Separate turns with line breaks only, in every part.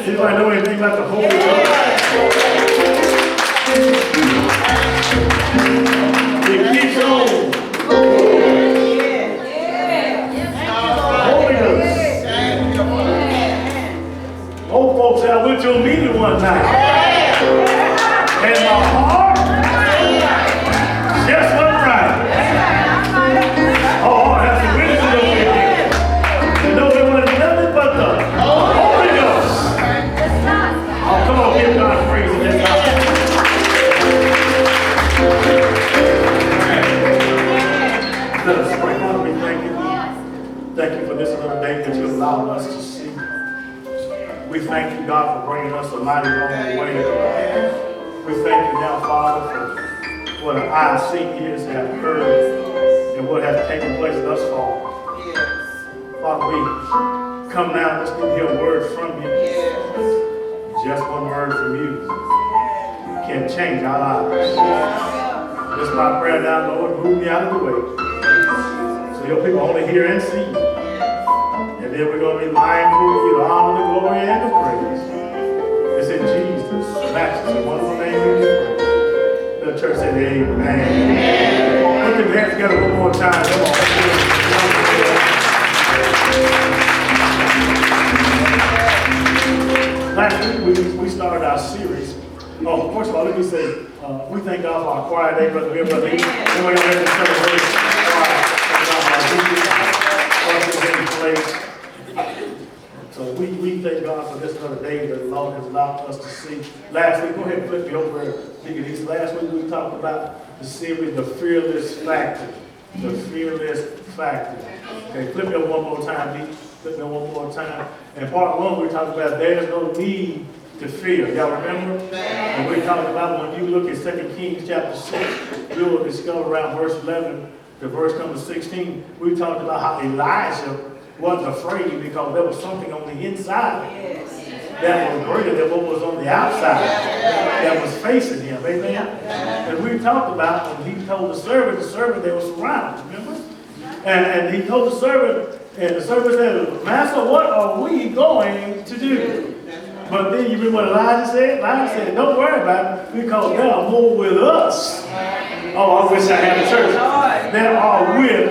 Anybody know anything about the Holy Ghost? It keeps on. Holy Ghost. Old folks, I went to a meeting one night. And my heart just went right. Oh, I have to witness it over here. You know, there was nothing but the Holy Ghost. Oh, come on, give God praise in this house. Let us pray. Father, we thank you. Thank you for this another day that you allowed us to see. We thank you, God, for bringing us a mighty long way. We thank you now, Father, for what our eyes see, ears have heard, and what has taken place thus far. Father, we come now just to hear a word from you. Just one word from you can change our lives. This is my prayer now, Lord, move me out of the way. So your people only hear and see you. And then we're going to be mindful of you, the honor, the glory, and the praise. It's in Jesus' matchless and wonderful name we pray. The church said amen. Put them hands together one more time. Come on. Last week we started our series. Oh, first of all, let me say, we thank God for our choir day, Brother Bill, Brother Lee. Everybody got ready to celebrate So we thank God for this another day that the Lord has allowed us to see. Last week, go ahead and flip me over. Last week we talked about the series, The Fearless Factor. The Fearless Factor. Okay, flip me over one more time, D. Flip me one more time. In part one, we talked about there's no need to fear. Y'all remember? And we talked about when you look at 2 Kings chapter 6, you will discover around verse 11 to verse number 16, we talked about how Elijah wasn't afraid because there was something on the inside that was greater than what was on the outside that was facing him. Amen? And we talked about when he told the servant they were surrounded, remember? And he told the servant, and the servant said, Master, what are we going to do? But then you remember what Elijah said? Elijah said, don't worry about it because there are more with us. Oh, I wish I had a church. There are with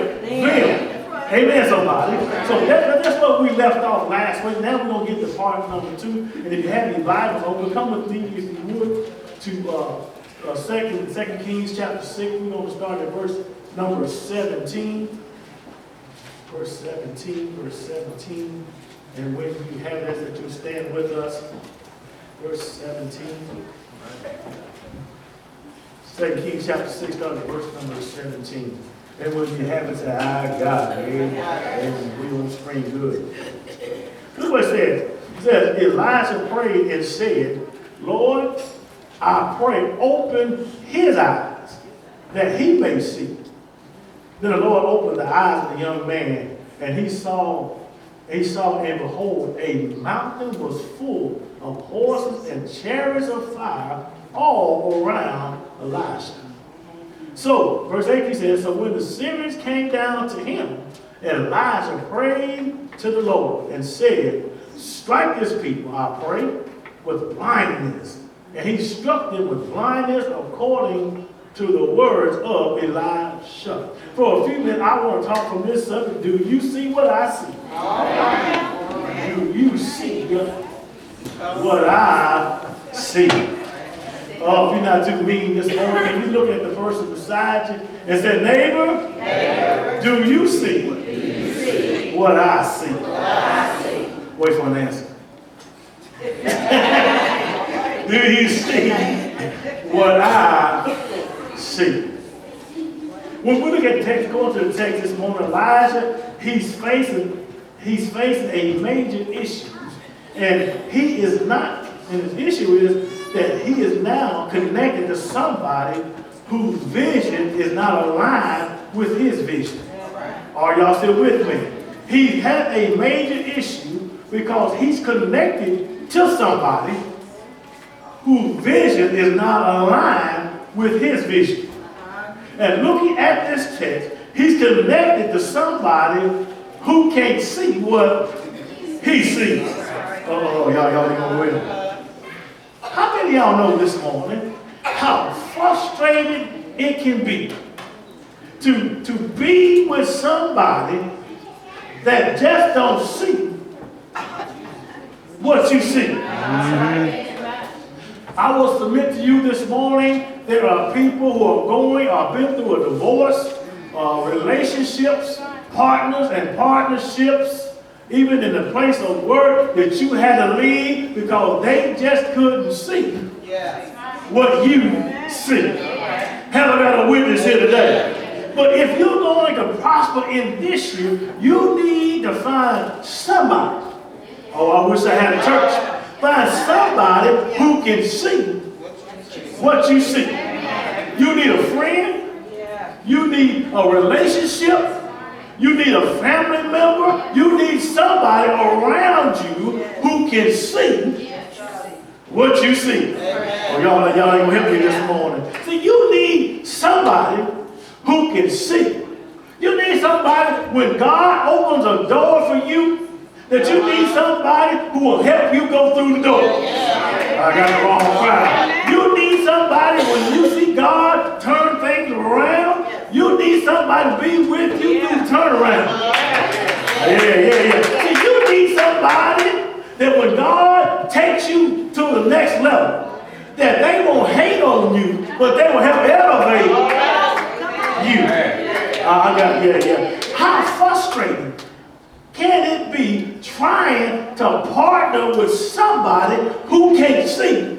Amen, somebody. So that's what we left off last week. Now we're going to get to part number 2. And if you have any Bibles open, come with me, if you would, to 2 Kings chapter 6. We're going to start at verse number 17. Verse 17. And when you have that, you stand with us. Verse 17. 2 Kings chapter 6, start at verse number 17. And when you have it, say, God, and we won't scream good. This is what it says. It says, Elijah prayed and said, Lord, I pray, open his eyes, that he may see. Then the Lord opened the eyes of the young man, and he saw, and behold, a mountain was full of horses and chariots of fire all around Elisha. So, verse 18 says, so when the Syrians came down to him, Elijah prayed to the Lord and said, strike this people, I pray, with blindness. And he struck them with blindness according to the words of Elisha. For a few minutes, I want to talk from this subject. Do you see what I see? Do you see what I see? Oh, if you're not too mean this morning, if you look at the person beside you and say, neighbor, do you see what I see? Wait for an answer. Do you see what I see? When we look at the text, going to the text this morning, Elijah, he's facing a major issue. And he is not, and his issue is that he is now connected to somebody whose vision is not aligned with his vision. Are y'all still with me? He had a major issue because he's connected to somebody whose vision is not aligned with his vision. And looking at this text, he's connected to somebody who can't see what he sees. Oh, y'all ain't gonna win. How many of y'all know this morning how frustrated it can be to be with somebody that just don't see what you see? I will submit to you this morning, there are people who are going or been through a divorce, relationships, partners and partnerships, even in the place of work that you had to leave because they just couldn't see what you see. Have I got a witness here today? But if you're going to prosper in this year, you need to find somebody. Oh, I wish I had a church. Find somebody who can see what you see. You need a friend. You need a relationship. You need a family member. You need somebody around you who can see what you see. Oh, y'all ain't gonna help me this morning. See, you need somebody who can see. You need somebody, when God opens a door for you, that you need somebody who will help you go through the door. I got the wrong crowd. You need somebody when you see God turn things around. You need somebody to be with you through the turnaround. Yeah. See, you need somebody that when God takes you to the next level, that they won't hate on you, but they will help elevate you. How frustrating can it be trying to partner with somebody who can't see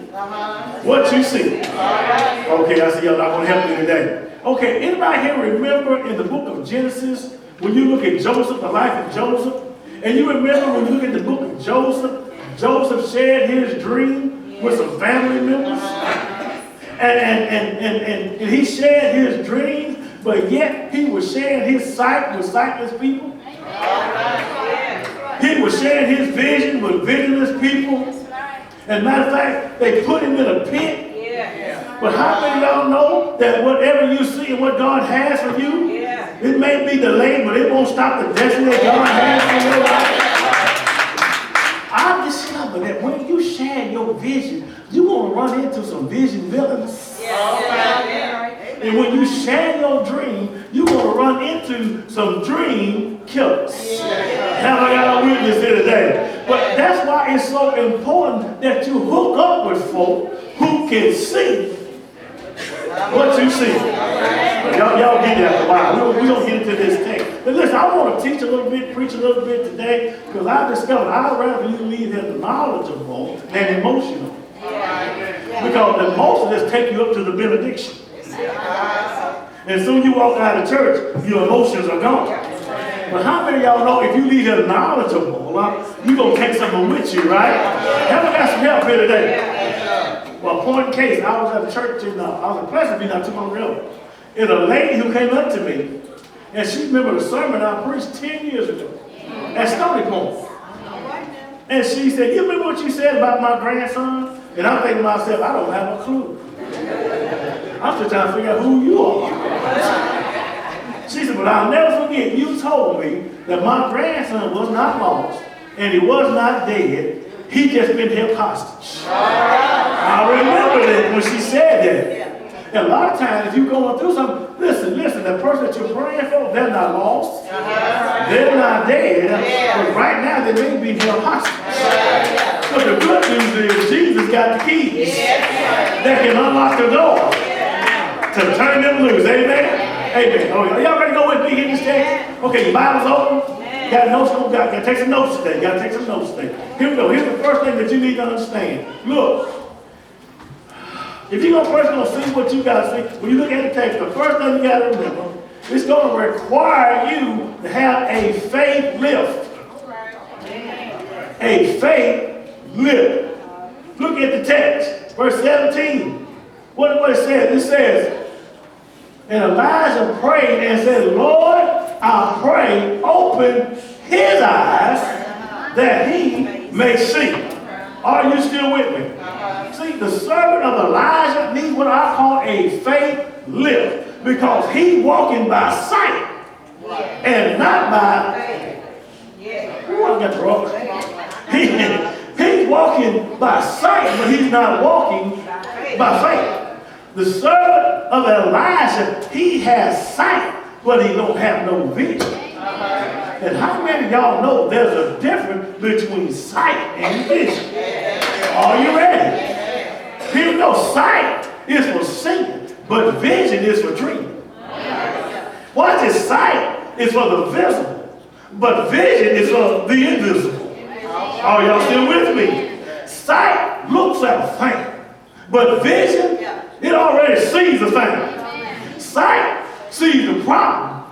what you see? Okay, I see y'all not going to help me today. Okay, anybody here remember in the book of Genesis, when you look at Joseph, the life of Joseph, and you remember when you look at the book of Joseph, Joseph shared his dream with some family members, and he shared his dreams, but yet he was sharing his sight with sightless people. He was sharing his vision with visionless people. And matter of fact, they put him in a pit. But how many of y'all know that whatever you see and what God has for you, it may be delayed, but it won't stop the destiny that God has for your life? I've discovered that when you share your vision, you're going to run into some vision villains. And when you share your dream, you're going to run into some dream killers. Have I got a witness here today? But that's why it's so important that you hook up with folk who can see what you see. Y'all get that. Wow, we don't get into this text. But listen, I want to teach a little bit, preach a little bit today, because I discovered I'd rather you leave here knowledgeable than emotional. Because the emotion just take you up to the benediction. And as soon as you walk out of church, your emotions are gone. But how many of y'all know if you leave here knowledgeable, you're going to take something with you, right? Haven't got some help here today? Well, point in case, I was at a church I was in Pleasantville not too long ago. And a lady who came up to me, and she remembered a sermon I preached 10 years ago at Stony Point. And she said, you remember what you said about my grandson? And I'm thinking to myself, I don't have a clue. I'm still trying to figure out who you are. She said, but I'll never forget, you told me that my grandson was not lost, and he was not dead. He just been held hostage. I remember that when she said that. And a lot of times, if you're going through something, listen, the person that you're praying for, they're not lost. They're not dead. But right now, they may be held hostage. But the good news is, Jesus got the keys that can unlock the door to turn them loose. Amen? Amen. Oh, y'all ready to go with me in this text? Okay, your Bible's open. Got notes on, got to take some notes today. Got to take some notes today. Here we go. Here's the first thing that you need to understand. Look, if you're first going to see what you got to see, when you look at the text, the first thing you got to remember, it's going to require you to have a faith lift. A faith lift. Look at the text, verse 17. What it says? It says, and Elijah prayed and said, Lord, I pray, open his eyes that he may see. Are you still with me? See, the servant of Elijah needs what I call a faith lift, because he's walking by sight and not by faith. Ooh, I got the wrong. He's walking by sight, but he's not walking by faith. The servant of Elijah, he has sight, but he don't have no vision. And how many of y'all know there's a difference between sight and vision? Are you ready? People know sight is for seeing, but vision is for dreaming. Watch this, sight is for the visible, but vision is for the invisible. Are y'all still with me? Sight looks at a thing, but vision, it already sees the thing. Sight sees the problem,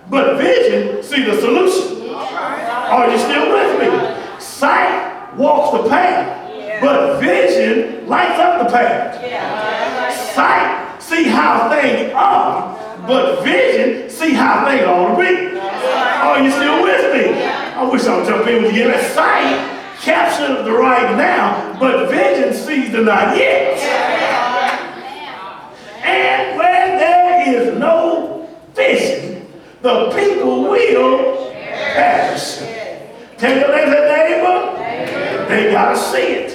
but vision sees the solution. Are you still with me? Sight walks the path, but vision lights up the path. Sight sees how things are, but vision sees how things ought to be. Are you still with me? I wish I would jump in with you. Sight captures the right now, but vision sees the not yet. And where there is no vision, the people will perish. Tell your neighbor, they got to see it.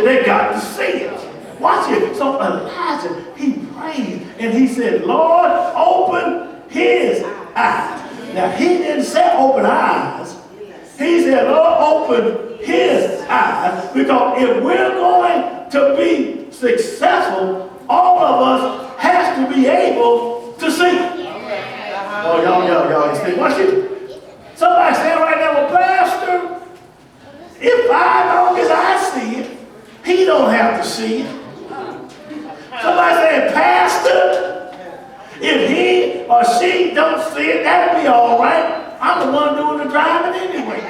They got to see it. Watch it. So Elijah, he prayed and he said, Lord, open his eyes. Now, he didn't say open eyes. He said, Lord, open his eyes, because if we're going to be successful, all of us has to be able to see. Oh, y'all, you see, watch it. Somebody saying right now, well, Pastor, if long as I see it, he don't have to see it. Somebody saying, Pastor, if he or she don't see it, that'll be all right. I'm the one doing the driving anyway.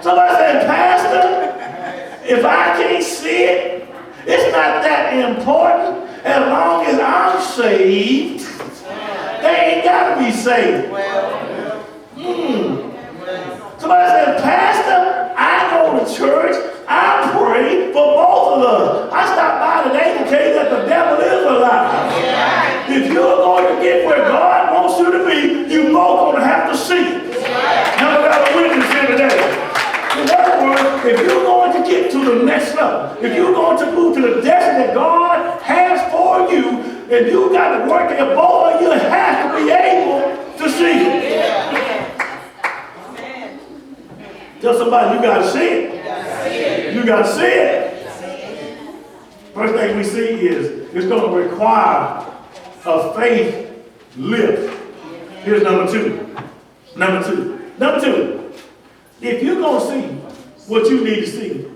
Somebody said, Pastor, if I can't see it, it's not that important. As long as I'm saved, they ain't got to be saved. Somebody said, Pastor, I go to church. I pray for both of us. I stopped by today to tell you that the devil is alive. If you're going to get where God wants you to be, you both going to have to see it. Now I got a witness here today. In other words, if you're going to get to the next level, if you're going to move to the destiny that God has for you, and you got to work, if both of you Tell somebody, you got to see it. You got to see it. First thing we see is it's going to require a faith lift. Here's number two. Number two. If you're going to see what you need to see,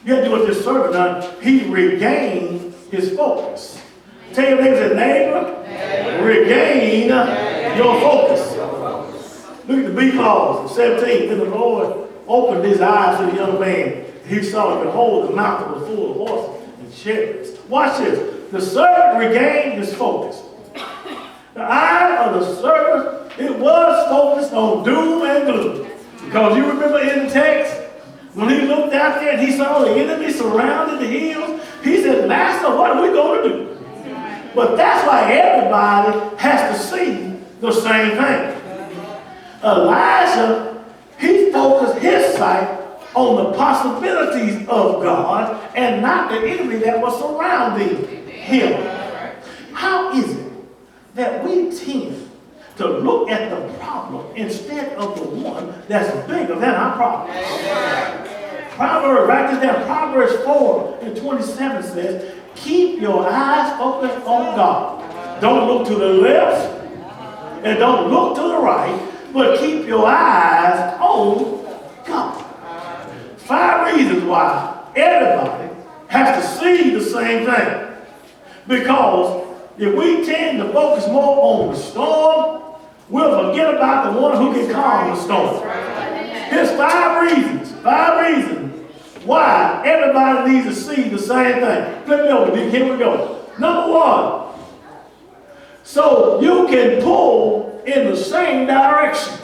you have to do what this servant done. He regained his focus. Tell your neighbor, regain your focus. Look at the B clause, 17. Then the Lord opened his eyes to the young man. He saw, and behold, the mountain was full of horses and chariots. Watch this. The servant regained his focus. The eye of the servant, it was focused on doom and gloom. Because you remember in the text, when he looked out there and he saw the enemy surrounding the hills, he said, Master, what are we going to do? But that's why everybody has to see the same thing. Elijah, he focused his sight on the possibilities of God and not the enemy that was surrounding him. How is it that we tend to look at the problem instead of the one that's bigger than our problem? Proverbs, write this down, Proverbs 4:27 says, keep your eyes focused on God. Don't look to the left and don't look to the right, but keep your eyes on God. 5 reasons why everybody has to see the same thing. Because if we tend to focus more on the storm, we'll forget about the one who can calm the storm. Here's 5 reasons. 5 reasons why everybody needs to see the same thing. Flip me over. Here we go. Number 1. So you can pull in the same direction.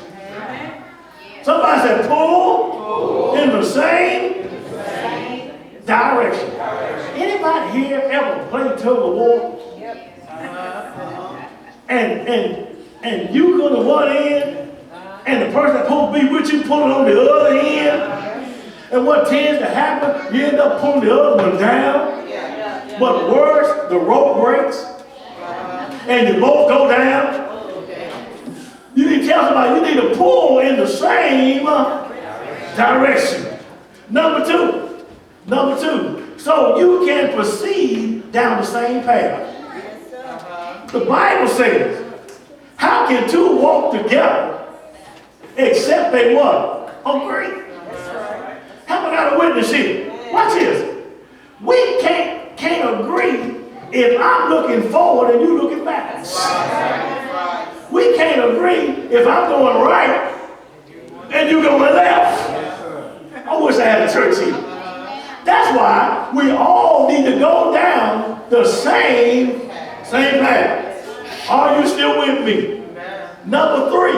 Somebody said pull in the same direction. Anybody here ever played tug of war? And you go to one end, and the person that's supposed to be with you pulling on the other end. And what tends to happen, you end up pulling the other one down. But worse, the rope breaks, and you both go down. You need to tell somebody you need to pull in the same direction. Number two, so you can proceed down the same path. The Bible says, how can two walk together except they what? Agree. How about got a witness here? Watch this. We can't agree if I'm looking forward and you looking backwards. We can't agree if I'm going right and you going left. I wish I had a church here. That's why we all need to go down the same path. Are you still with me? Number 3,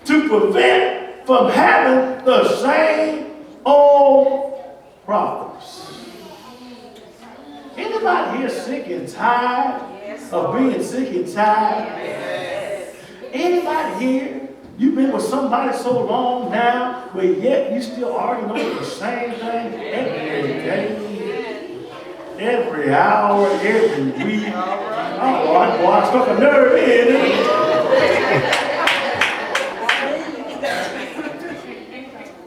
to prevent from having the same old problems. Anybody here sick and tired of being sick and tired? Anybody here, you've been with somebody so long now, but yet you still arguing over the same thing every day, every hour, every week? Oh, I stuck a nerve in.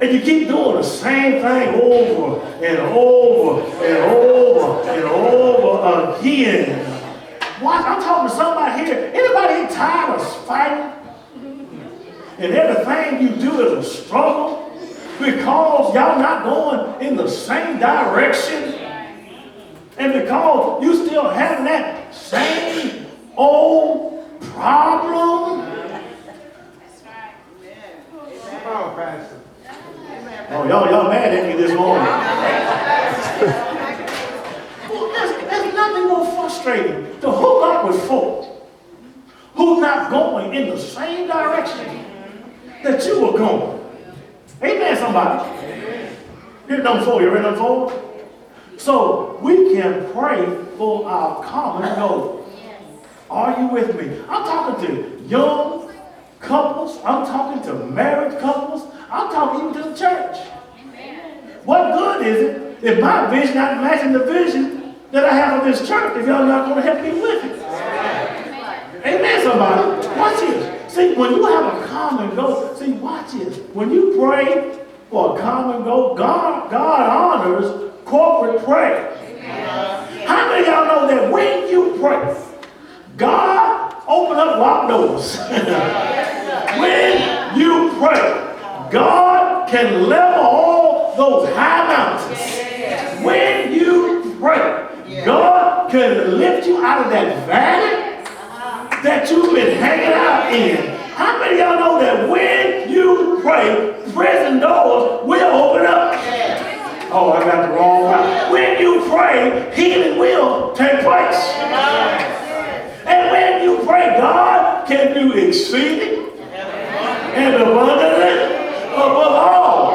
And you keep doing the same thing over and over and over and over again. Watch, I'm talking to somebody here. Anybody here tired of fighting? And everything you do is a struggle because y'all not going in the same direction? And because you still having that same old problem? Oh, Pastor. Oh, y'all mad at me this morning. Well, there's nothing more frustrating to hook up with folk who's not going in the same direction that you were going. Amen, somebody. Here's number 4. You ready, number 4? So we can pray for our common goal. Are you with me? I'm talking to young couples. I'm talking to married couples. I'm talking even to the church. What good is it if my vision not matching the vision that I have of this church if y'all not going to help me with it? Amen, somebody. Watch this. See, when you have a common goal, see, watch this. When you pray for a common goal. God honors corporate prayer. How many of y'all know that when you pray, God open up locked doors? When you pray, God can level all those high mountains. When you pray, God can lift you out of that valley that you've been hanging out in. How many of y'all know that when you pray, prison doors will open up? Oh, I got the wrong one. When you pray, healing will take place. And when you pray, God can do exceeding and abundantly above all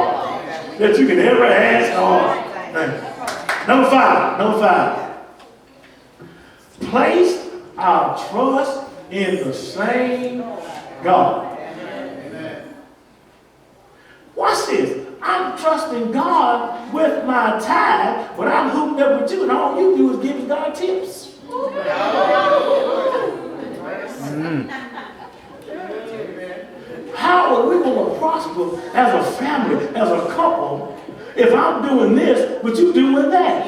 that you can ever ask or. Number five. Place our trust in the same God. Watch this. I'm trusting God with my tithe, but I'm hooked up with you, and all you do is give God tips. How are we going to prosper as a family, as a couple, if I'm doing this, but you doing that?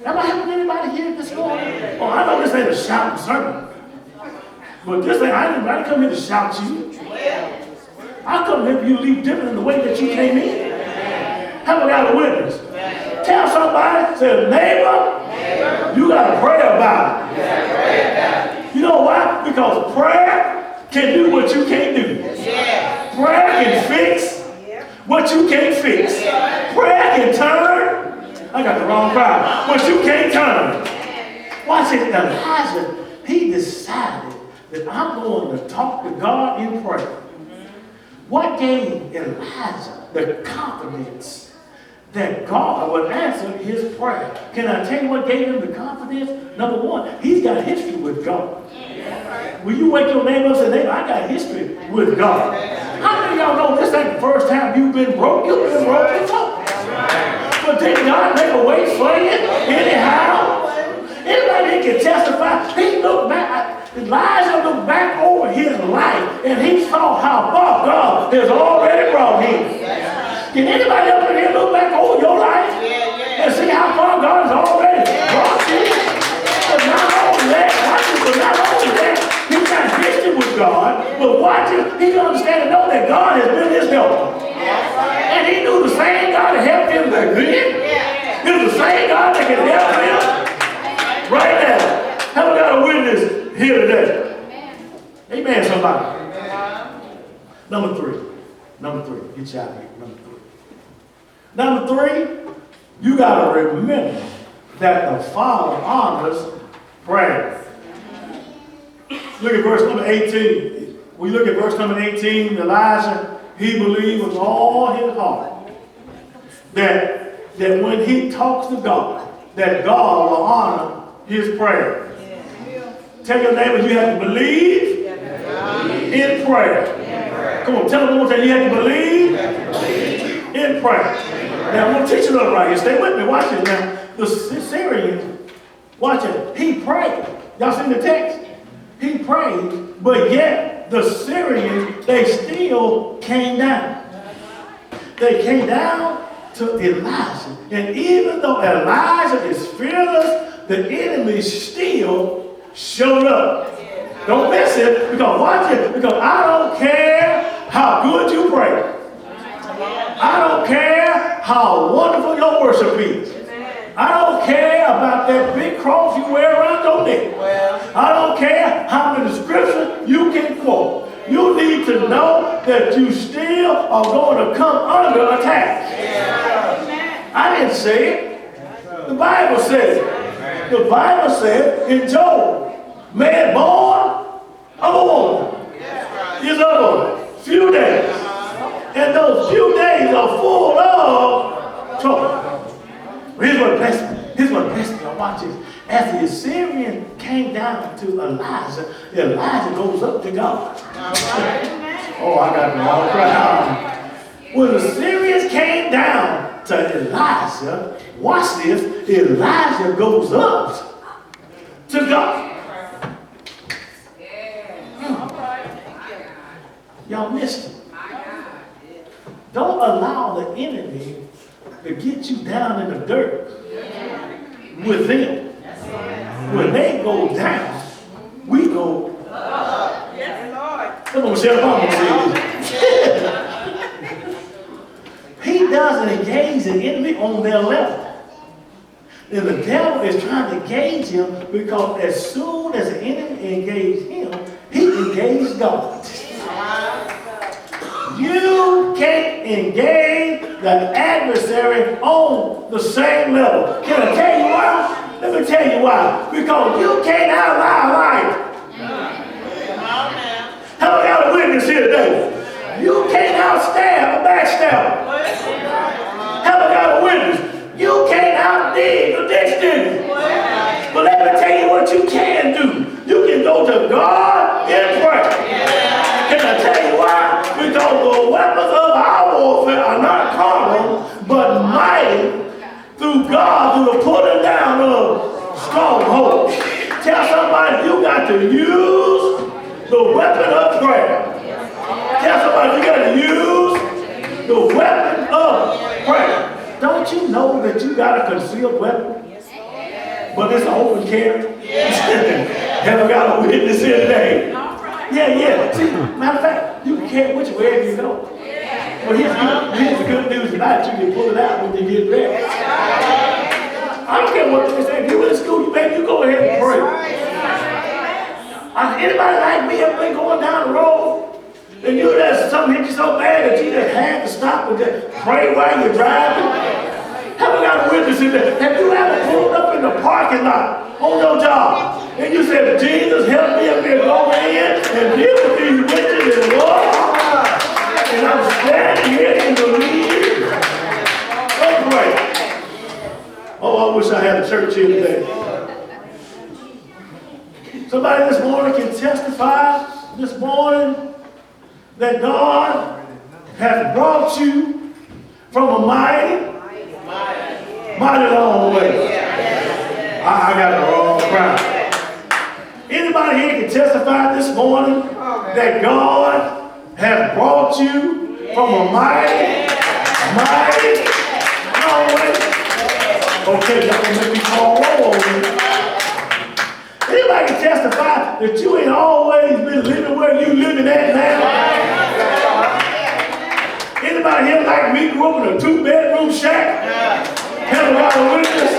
Am I helping anybody here this morning? Oh, I know this ain't a shouting sermon, but this ain't. I didn't come here to shout you. I come here for you to leave different than the way that you came in. How about got a witness? Tell somebody, say, neighbor, you got to pray about it. You know why? Because prayer can do what you can't do. Prayer can fix what you can't fix. Prayer can turn. I got the wrong crowd. What you can't turn. Watch it. Elijah, he decided that I'm going to talk to God in prayer. What gave Elijah the confidence that God would answer his prayer? Can I tell you what gave him the confidence? Number one, he's got history with God. Will you wake your neighbor up and say, neighbor, I got history with God? How many of y'all know this ain't the first time you've been broke? You've been broke before. But did God make a way for you anyhow? Anybody can testify? He looked back. Elijah looked back over his life and he saw how far God has already brought him. Can anybody up in here look back over your life and see how far God has already brought you? But not only that, he got history with God, but watch it, he understand and know that God has been his helper. And he knew the same God that helped him back then. He's the same God that can help him right now. Have we got a witness here today? Amen, somebody. Number three. Get you out of here. Number three, you got to remember that the Father honors prayer. Look at verse number 18. We look at verse number 18. Elijah, he believed with all his heart that when he talks to God, that God will honor his prayer. Tell your neighbor you have to believe in prayer. Come on, tell them one more time. You have to believe in prayer. Now, I'm going to teach you a little right here. Stay with me. Watch it now. The Syrians, watch it. He prayed. Y'all seen the text? He prayed, but yet the Syrians, they still came down. They came down to Elijah. And even though Elijah is fearless, the enemy still showed up. Don't miss it, because watch it, because I don't care how good you pray. I don't care how wonderful your worship is. I don't care about that big cross you wear around your neck. I don't care how many scriptures you can quote. You need to know that you still are going to come under attack. I didn't say it. The Bible says it. The Bible said in Job, man born of a woman is of a few days. And those few days are full of trouble. Here's what blessed me. Here's what blessed me. Watch this. As the Assyrian came down to Elijah, Elijah goes up to God. Oh, I got the wrong crowd. When the Syrians came down to Elijah, watch this, Elijah goes up to God. Y'all missed it. Don't allow the enemy to get you down in the dirt with them. When they go down, we go up. Yes, Lord. Come on, Michelle Obama said he doesn't engage the enemy on their level. And the devil is trying to engage him because as soon as the enemy engages him, he engages God. You can't engage the adversary on the same level. Can I tell you why? Let me tell you why. Because you can't outlie life. Have I got a witness here today? You can't outstab a backstabber. Have I got a witness? You can't outdig a ditch digger. But let me tell you what you can do. You can go to God in prayer. Can I tell you why? Because the weapons of our warfare are not carnal, but mighty through God, through the pulling down of strongholds. Tell somebody you got to use the weapon of prayer. Tell somebody you got to use the weapon of prayer. Don't you know that you got a concealed weapon? But it's an open carry. Have I got a witness here today? Yeah. See, matter of fact, you can carry which way you go. Well, here's the good news tonight. You can pull it out when you get ready. I don't care what they say. If you in school, baby, you go ahead and pray. Anybody like me ever been going down the road and you just something hit you so bad that you just had to stop and just pray while you're driving? Have I got a witness in there? Have you ever pulled up in the parking lot on your job and you said, Jesus, help me up here, go in and deal with these witches and Lord? And I'm standing here in the lead. Oh, pray. Oh, I wish I had a church here today. Somebody this morning can testify this morning that God has brought you from a mighty long way. I got the wrong crowd. Anybody here can testify this morning that God has brought you from a mighty long way? Okay, y'all can make me call roll on me. Anybody can testify that you ain't always been living where you living at now? Anybody here like me grew up in a 2-bedroom shack? Have a lot of witness?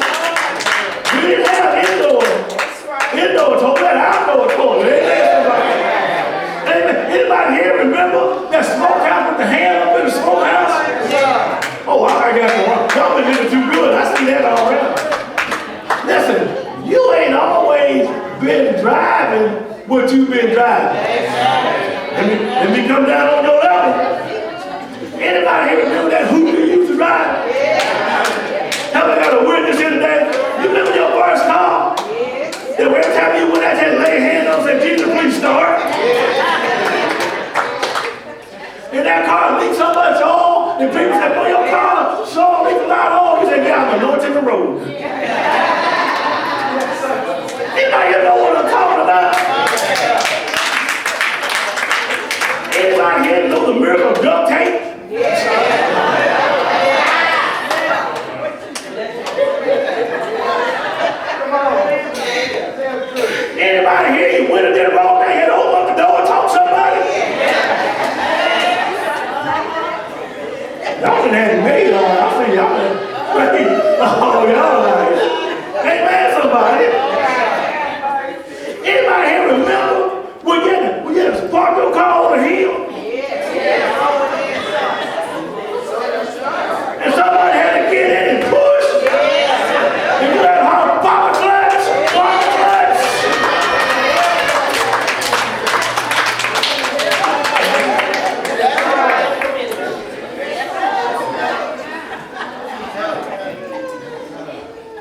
We didn't have indoor toilet, outdoor toilet. Amen. Anybody here remember that smokehouse with the hand up in the smokehouse? Oh, I got the wrong. Y'all been living too good. I see that already. Listen, you ain't always been driving what you've been driving. Let me come down on your level. Anybody here remember that hoop you used to drive? Have I got a witness here today? You remember your first car? That every time you went out there and lay hands on and said, Jesus, please start. And that car leaked so much oil, and people said, well, your car sure leaked a lot of oil. You said, yeah, I'm anointing the road. Anybody here know what I'm talking about? Anybody here know the miracle of duct tape? Anybody here, you went in there the wrong day, had to open up the door and talk to somebody? Y'all done had it made on. I see y'all done. Oh, y'all like, amen, somebody. Anybody here remember we had a sparkle car on the hill? And somebody had to get in and push. And you had to holler, Papa Clutch, Papa Clutch.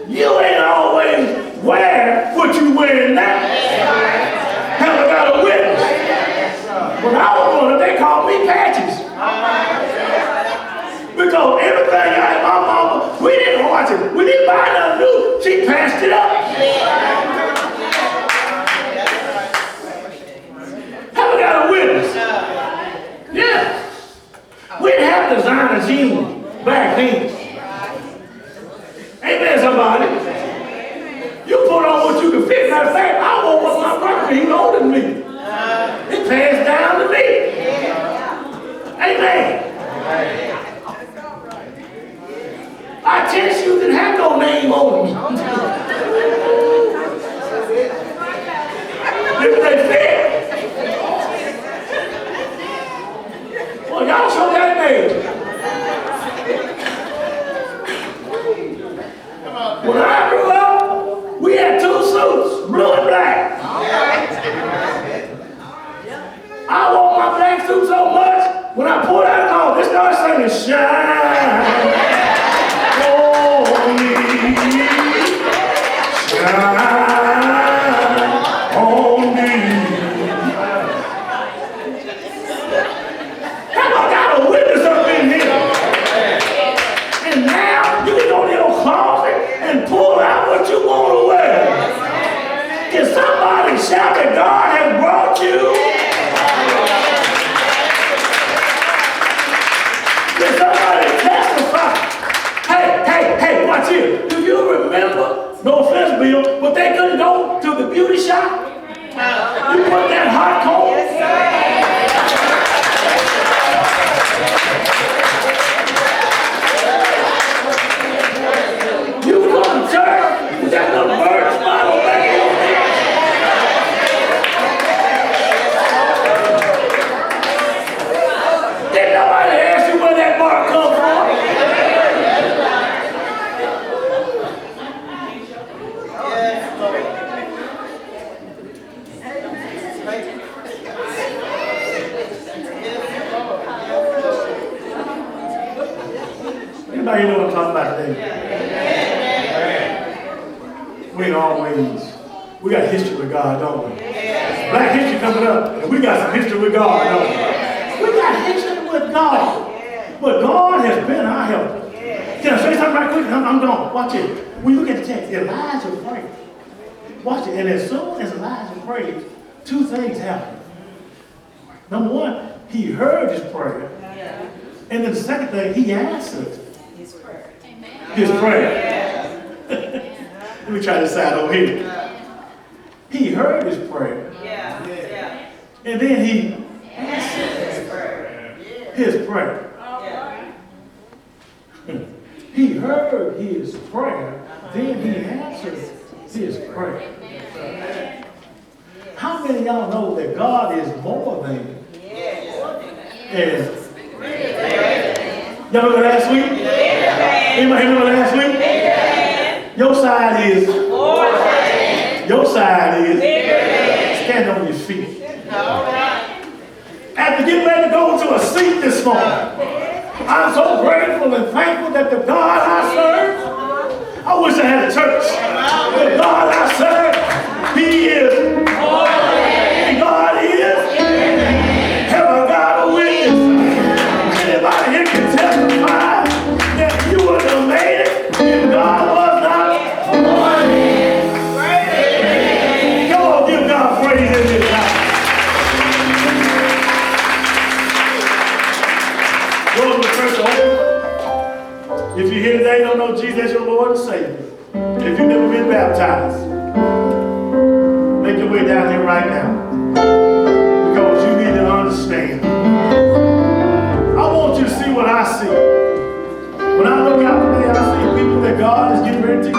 You ain't always wear what you wearing now. Have I got a witness? When I was growing up, they called me patches. Because everything I had my mama, we didn't watch it. We didn't buy nothing new. She passed it up. Have I got a witness? Yeah. We didn't have had designer jeans back then. Amen, somebody. You put on what you can fit. Matter of fact, I want what my brother, he's older than me. It passed down to me. Amen. Our tennis shoes didn't have no name on them. If they fit. Well, y'all show that name. When I grew up, we had 2 suits, blue and black. I wore my black suit so much, when I pulled out the car, they started singing, shine on me, shine on me. Have I got a witness up in here? And now, you can go to your closet and pull out what you want to wear. Can somebody shout that God has brought you? Can somebody testify? Hey, watch here. Do you remember, no offense, Bill, but they couldn't go to the beauty shop? You put that hot coat? You go to church with that little bird smile back in your head. Did nobody ask you where that mark come from? Anybody know what I'm talking about today? We ain't always, we got history with God, don't we? Black history coming up, and we got some history with God, don't we? We got history with God. But God has been our helper. Can I say something right quick? I'm gone. Watch it. We look at the text. Elijah prayed. Watch it. And as soon as Elijah prayed, 2 things happened. Number 1, he heard his prayer. And then the second thing, he answered his prayer. His prayer. Let me try this side over here. He heard his prayer. And then he answered his prayer. His prayer. He heard his prayer, then he answered his prayer. How many of y'all know that God is more than? And y'all remember last week? Anybody remember last week? Your side is more than. Your side is stand on your feet. After getting ready to go to a seat this morning, I'm so grateful and thankful that the God I serve, I wish I had a church. The God I serve, He is more than. God is. Have I got a witness? Anybody here can testify that you would have made it if God was not more than. Come on, give God praise in this house. If you're here today, don't know Jesus as your Lord and Savior. If you've never been baptized, make your way down here right now. Because you need to understand. I want you to see what I see. When I look out today, I see people that God is getting ready to use.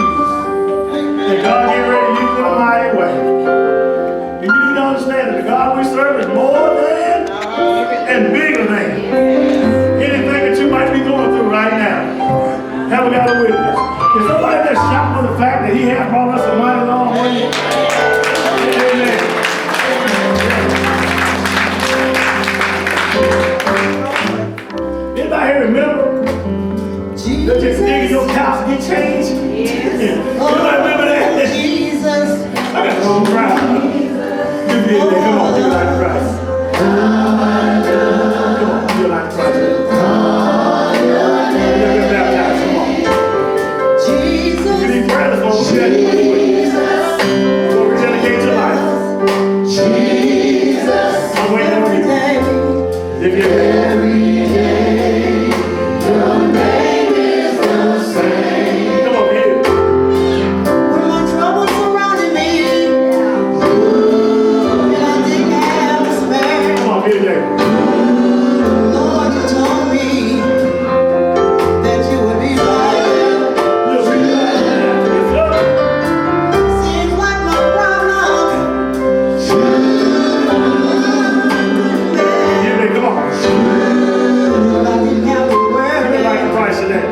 That God getting ready to use in a mighty way. And you need to understand that the God we serve is more than and bigger than anything that you might be going through right now. Have we got a witness? Is somebody just shocked for the fact that He has brought us a mighty long way? Amen. Anybody here remember? That just digging your couch get changed? Anybody remember that? Jesus. I got to go cry. You did that. Come on, give it like Christ. Come on, give it like Christ. If you're every day,
Lord, you told me that you would be right there. Seems like my problem.
Yeah, man, come on.
I didn't have to worry.
Give me like the price of that.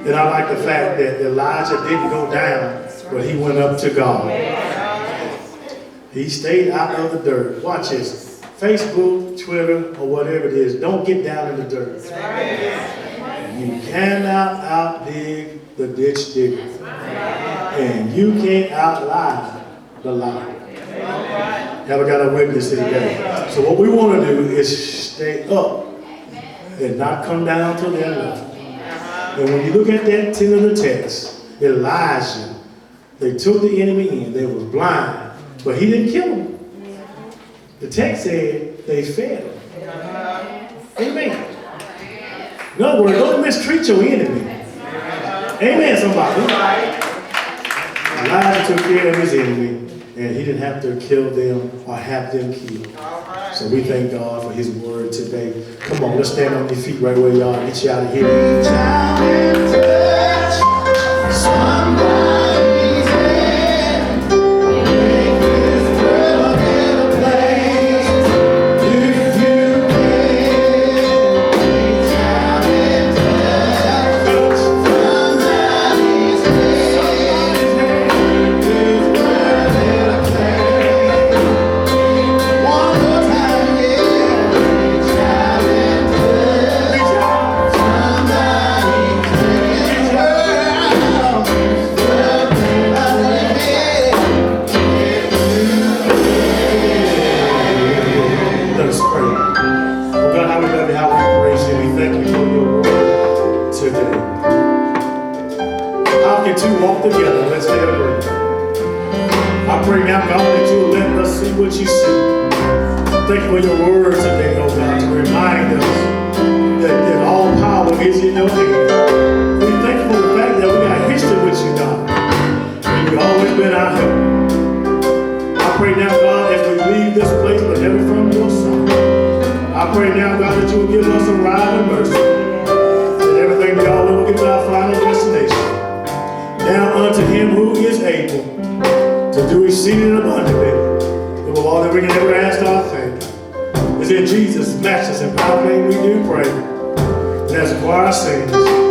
And I like the fact that Elijah didn't go down, but he went up to God. He stayed out of the dirt. Watch this. Facebook, Twitter, or whatever it is, don't get down in the dirt. You cannot outdig the ditch digger. And you can't outlie the liar. Have I got a witness today? So what we want to do is stay up and not come down to their level. And when you look at that end of the text, Elijah, they took the enemy in. They was blind, but he didn't kill them. The text said they fed him. Amen. In other words, don't mistreat your enemy. Amen, somebody. Elijah took care of his enemy, and he didn't have to kill them or have them killed. So we thank God for his word today. Come on, let's stand on your feet right where y'all. Get you out of here. Reach out and touch somebody's hand. Make this world a better place. If you can, reach out and touch somebody's hand. This world a better place. One more time, yeah. Reach out and touch somebody's Let us pray. Oh God, how we love you, how we praise you. We thank you for your word today. How can two walk together? Let's take a break. I pray now, God, that you will let us see what you see. Thank you for your word today, oh God, to remind us that all power is in your hand. We thank you for the fact that we got history with you, God. And you've always been our help. I pray now, God, as we leave this place, but never from your side. I pray now, God, that you will give us a ride of mercy. And everything we all will get to our final destination. Now unto him who is able to do exceeding abundantly above all that we can ever ask or think. It's in Jesus' matchless and powerful name we do pray. And as the choir sings.